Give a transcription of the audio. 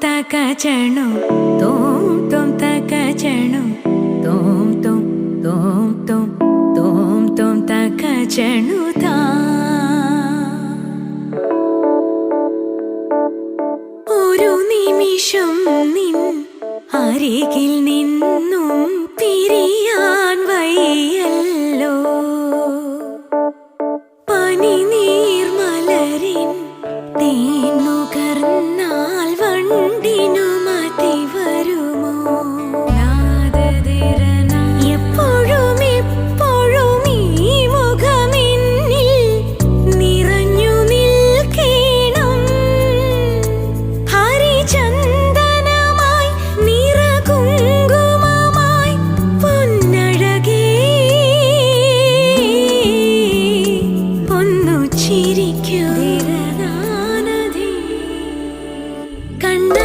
തകചണു തോം തോം തകചണു തോം തോം തോം തോം തോം തോം തകചണു താ ഒരു നിമിഷം നിൻ അരികിൽ നിന്നും പിരിയാൻ വയ്യല്ലോ പനിനീർമലരിൻ തേൻ നുകർന്നാൽ വണ്ടിനു മതി വരുമോ എപ്പോഴും എപ്പോഴും ഈ മുഖമെന്നിൽ നിറഞ്ഞു നിൽക്കണം ഹരിചന്ദനമായി നിറകുങ്കുമമായി പൊന്നഴകേ ഒന്നു ചിരിക്കൂ കണ്ണ